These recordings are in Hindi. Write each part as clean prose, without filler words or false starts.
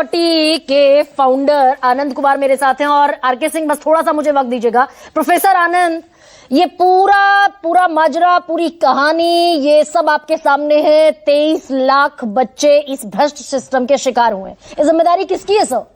टी के फाउंडर आनंद कुमार मेरे साथ हैं और आरके सिंह, बस थोड़ा सा मुझे वक्त दीजिएगा। प्रोफेसर आनंद, ये पूरा माजरा, पूरी कहानी, ये सब आपके सामने है। 23 लाख बच्चे इस भ्रष्ट सिस्टम के शिकार हुए। ये जिम्मेदारी किसकी है सर?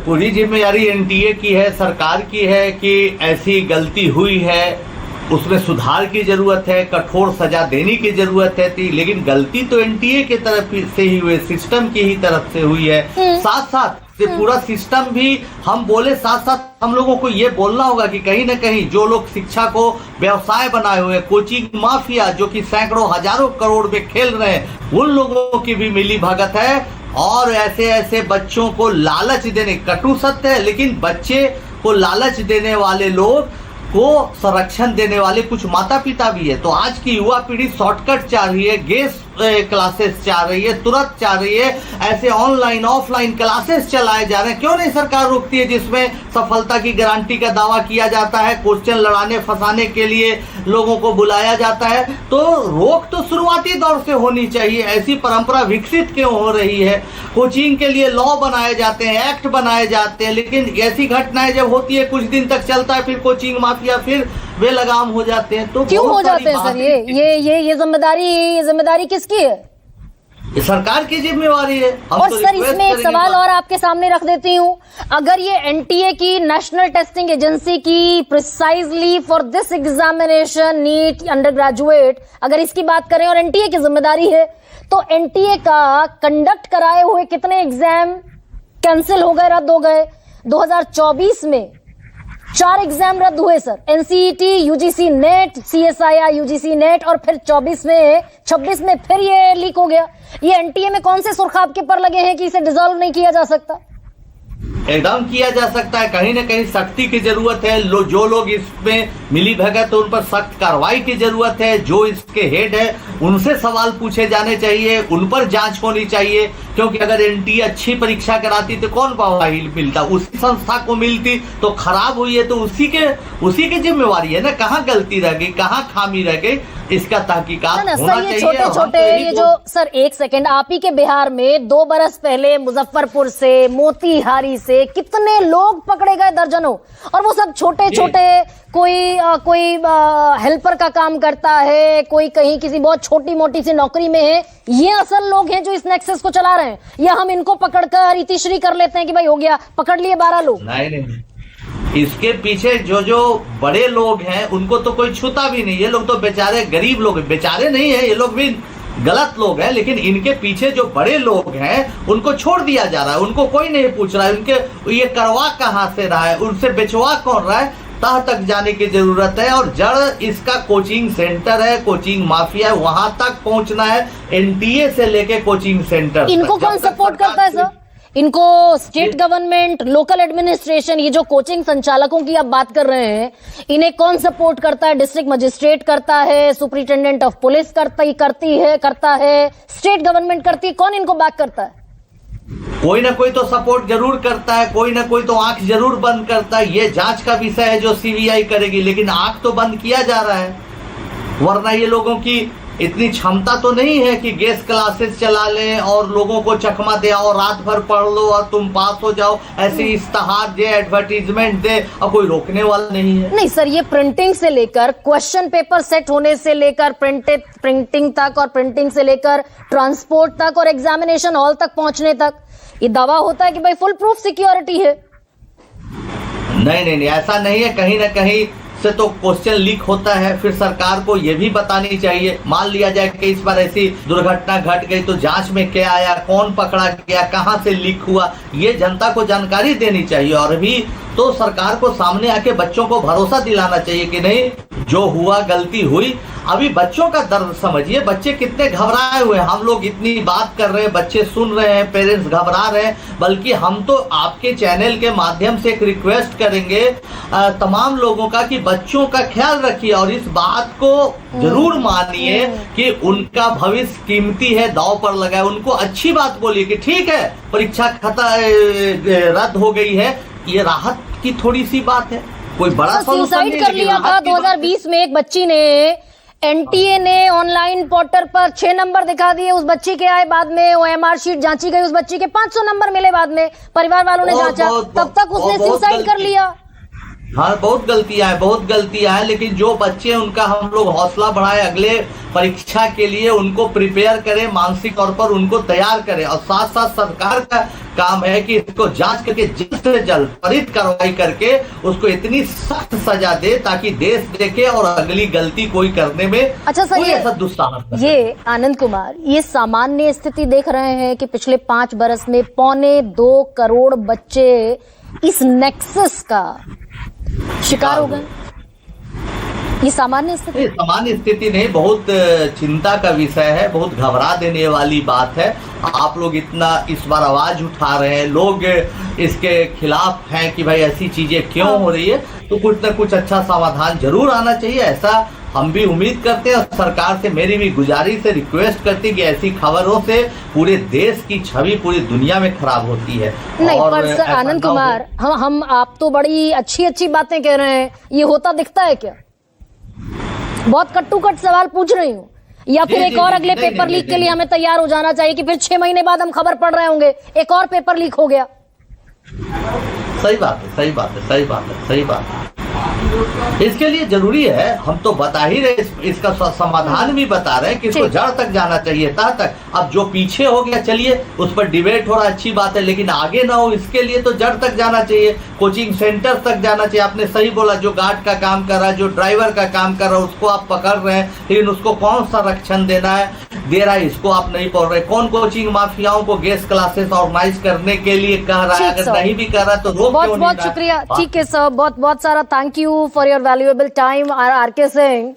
पूरी जिम्मेदारी एनटीए की है, सरकार की है कि ऐसी गलती हुई है, उसमें सुधार की जरूरत है, कठोर सजा देने की जरूरत है थी, लेकिन गलती तो एनटीए की तरफ से ही हुई, सिस्टम की ही तरफ से हुई है। साथ साथ से पूरा सिस्टम भी हम बोले, साथ साथ हम लोगों को ये बोलना होगा कि कहीं ना कहीं जो लोग शिक्षा को व्यवसाय बनाए हुए, कोचिंग माफिया जो कि सैकड़ों हजारों करोड़ में खेल रहे हैं, उन लोगों की भी मिली भगत है। और ऐसे ऐसे बच्चों को लालच देने, कटु सत्य है, लेकिन बच्चे को लालच देने वाले लोग को संरक्षण देने वाले कुछ माता पिता भी है। तो आज की युवा पीढ़ी शॉर्टकट चाह रही है, गेस क्लासेस चाह रही है, तुरंत चाह रही है, ऐसे ऑनलाइन ऑफलाइन क्लासेस चलाए जा रहे हैं। क्यों नहीं सरकार रोकती है जिसमें सफलता की गारंटी का दावा किया जाता है, क्वेश्चन लड़ाने फंसाने के लिए लोगों को बुलाया जाता है। तो रोक तो शुरुआती दौर से होनी चाहिए। ऐसी परंपरा विकसित क्यों हो रही है? कोचिंग के लिए लॉ बनाए जाते हैं, एक्ट बनाए जाते हैं, लेकिन ऐसी घटनाएं जब होती है कुछ दिन तक चलता है, फिर कोचिंग माफिया फिर बेलगाम हो जाते हैं। तो क्यों हो जाते हैं सर? ये जिम्मेदारी किसकी है? ये सरकार की जिम्मेवारी है। और तो सर इसमें एक सवाल और आपके सामने रख देती हूँ, अगर ये एनटीए की, नेशनल टेस्टिंग एजेंसी की, precisely for this examination NEET undergraduate, अगर इसकी बात करें और एनटीए की जिम्मेदारी है, तो एनटीए का कंडक्ट कराए हुए कितने एग्जाम कैंसिल हो गए, रद्द हो गए? 2024 में 4 एग्जाम रद्द हुए sir, NCET, UGC net, CSIR UGC net, और फिर 26 में फिर ये लीक हो गया। ये एनटीए में कौन से सुरखाब के पर लगे हैं कि इसे डिसॉल्व नहीं किया जा सकता? एकदम किया जा सकता है। कहीं ना कहीं सख्ती की जरूरत है। जो लोग इसमें मिली भगत है उन पर सख्त कार्रवाई की जरूरत है। जो इसके हेड है उनसे सवाल पूछे जाने चाहिए, उन पर जांच होनी चाहिए, क्योंकि अगर एनटीए अच्छी परीक्षा कराती तो कौन गवाही मिलता? उसी संस्था को मिलती। तो खराब हुई है तो उसी की जिम्मेवारी है ना। कहाँ गलती रह गई, कहाँ खामी रह गई, इसका तहकीकात होना चाहिए। छोटे ये जो सर, एक सेकंड, आप ही के बिहार में 2 बरस पहले मुजफ्फरपुर से, मोतिहारी से कितने लोग पकड़े गए, दर्जनों, और वो सब छोटे, कोई हेल्पर का काम करता है, कोई कहीं किसी बहुत छोटी मोटी सी नौकरी में है। ये असल लोग हैं जो इस नेक्सस को चला रहे हैं, या हम इनको पकड़कर इतिश्री कर लेते हैं कि भाई हो गया, पकड़ लिए 12 लोग? नहीं, इसके पीछे जो बड़े लोग हैं उनको तो कोई छूता भी नहीं। ये लोग तो बेचारे गरीब लोग, बेचारे नहीं है, ये लोग भी गलत लोग हैं, लेकिन इनके पीछे जो बड़े लोग हैं उनको छोड़ दिया जा रहा है, उनको कोई नहीं पूछ रहा है उनके ये करवा कहां से रहा है, उनसे बेचवा कौन रहा है, तह तक जाने की जरूरत है। और जड़ इसका कोचिंग सेंटर है, कोचिंग माफिया है, वहां तक पहुंचना है, एनटीए से लेके कोचिंग सेंटर। इनको कौन सपोर्ट करता है सर? इनको स्टेट गवर्नमेंट, लोकल एडमिनिस्ट्रेशन, ये जो कोचिंग संचालकों की आप बात कर रहे हैं, इन्हें कौन सपोर्ट करता है? डिस्ट्रिक्ट मजिस्ट्रेट करता है, सुपरिटेंडेंट ऑफ पुलिस करता है, स्टेट गवर्नमेंट करती है, कौन इनको बैक करता है? कोई ना कोई तो सपोर्ट जरूर करता है, कोई ना कोई तो आंख जरूर बंद करता है। ये जांच का विषय है जो सीबीआई करेगी, लेकिन आंख तो बंद किया जा रहा है। वरना ये लोगों की इतनी क्षमता तो नहीं है कि गेस्ट क्लासेस चला लें और लोगों को चकमा दे, और रात भर पढ़ लो और तुम पास हो जाओ, ऐसे इश्तहार दे, एडवर्टीजमेंट दे, और कोई रोकने वाला नहीं है। नहीं सर, ये प्रिंटिंग से लेकर, क्वेश्चन पेपर सेट होने से लेकर, प्रिंटिंग तक, और प्रिंटिंग से लेकर ट्रांसपोर्ट तक, और एग्जामिनेशन हॉल तक पहुंचने तक ये दावा होता है कि भाई फुल प्रूफ सिक्योरिटी है। नहीं, ऐसा नहीं है। कहीं ना कहीं से तो क्वेश्चन लीक होता है। फिर सरकार को यह भी बतानी चाहिए। मान लिया जाए कि इस बार ऐसी दुर्घटना घट गई तो जांच में क्या आया, कौन पकड़ा गया, कहां से लीक हुआ, ये जनता को जानकारी देनी चाहिए। और अभी तो सरकार को सामने आके बच्चों को भरोसा दिलाना चाहिए कि नहीं, जो हुआ गलती हुई। अभी बच्चों का दर्द समझिए, बच्चे कितने घबराए हुए हैं। हम लोग इतनी बात कर रहे हैं, बच्चे सुन रहे हैं, पेरेंट्स घबरा रहे हैं। बल्कि हम तो आपके चैनल के माध्यम से एक रिक्वेस्ट करेंगे तमाम लोगों का कि बच्चों का ख्याल रखिए और इस बात को जरूर मानिए कि उनका भविष्य कीमती है, दांव पर लगा है। उनको अच्छी बात बोलिए कि ठीक है, परीक्षा रद्द हो गई है, ये राहत की थोड़ी सी बात है, कोई बड़ा सुसाइड कर लिया था 2020 में एक बच्ची ने। एनटीए ने ऑनलाइन पोर्टल पर 6 नंबर दिखा दिए, उस बच्ची के आए, बाद में ओएमआर शीट जांची गई, उस बच्ची के 500 नंबर मिले, बाद में परिवार वालों ने जांचा, तब तक उसने सुसाइड कर लिया। हाँ, बहुत गलतियां हैं, लेकिन जो बच्चे उनका हम लोग हौसला बढ़ाए, अगले परीक्षा के लिए उनको प्रिपेयर करें, मानसिक तौर पर उनको तैयार करें, और साथ साथ सरकार का काम है कि इसको जांच करके जल्द से जल्द त्वरित कार्रवाई करके उसको इतनी सख्त सजा दे ताकि देश देखे और अगली गलती कोई करने में अच्छा सर, कोई ऐसा दुस्साहस न करे। ये आनंद कुमार, ये सामान्य स्थिति देख रहे हैं कि पिछले 5 बरस में 1.25 करोड़ बच्चे इस नेक्सस का शिकार हो गए। ये सामान्य स्थिति नहीं, बहुत चिंता का विषय है, बहुत घबरा देने वाली बात है। आप लोग इतना इस बार आवाज उठा रहे हैं, लोग इसके खिलाफ हैं कि भाई ऐसी चीजें क्यों हो रही है, तो कुछ न कुछ अच्छा समाधान जरूर आना चाहिए, ऐसा हम भी उम्मीद करते हैं। और सरकार से मेरी भी गुजारिश है, रिक्वेस्ट करती है कि ऐसी खबरों से पूरे देश की छवि पूरी दुनिया में खराब होती है। नहीं पर सर आनंद कुमार, हम आप तो बड़ी अच्छी बातें कह रहे हैं, ये होता दिखता है क्या? बहुत कट्टू-कट सवाल पूछ रही हूँ, या फिर एक और अगले पेपर लीक के लिए हमें तैयार हो जाना चाहिए कि फिर 6 महीने बाद हम खबर पढ़ रहे होंगे एक और पेपर लीक हो गया? सही बात है। इसके लिए जरूरी है, हम तो बता ही रहे, इसका समाधान भी बता रहे हैं कि इसको जड़ तक जाना चाहिए, तक। अब जो पीछे हो गया, चलिए उस पर डिबेट हो रहा, अच्छी बात है, लेकिन आगे ना हो इसके लिए तो जड़ तक जाना चाहिए, कोचिंग सेंटर तक जाना चाहिए। आपने सही बोला, जो गार्ड का काम कर रहा है, जो ड्राइवर का काम कर रहा है, उसको आप पकड़ रहे हैं, लेकिन उसको कौन सा रक्षण दे रहा है, इसको आप नहीं पढ़ रहे। कौन कोचिंग माफियाओं को गेस्ट क्लासेस ऑर्गेनाइज करने के लिए कह रहा है, अगर नहीं भी कर रहा तो रोक क्यों नहीं रहा? बहुत शुक्रिया। ठीक है सर, बहुत सारा thank you for your valuable time R K Singh.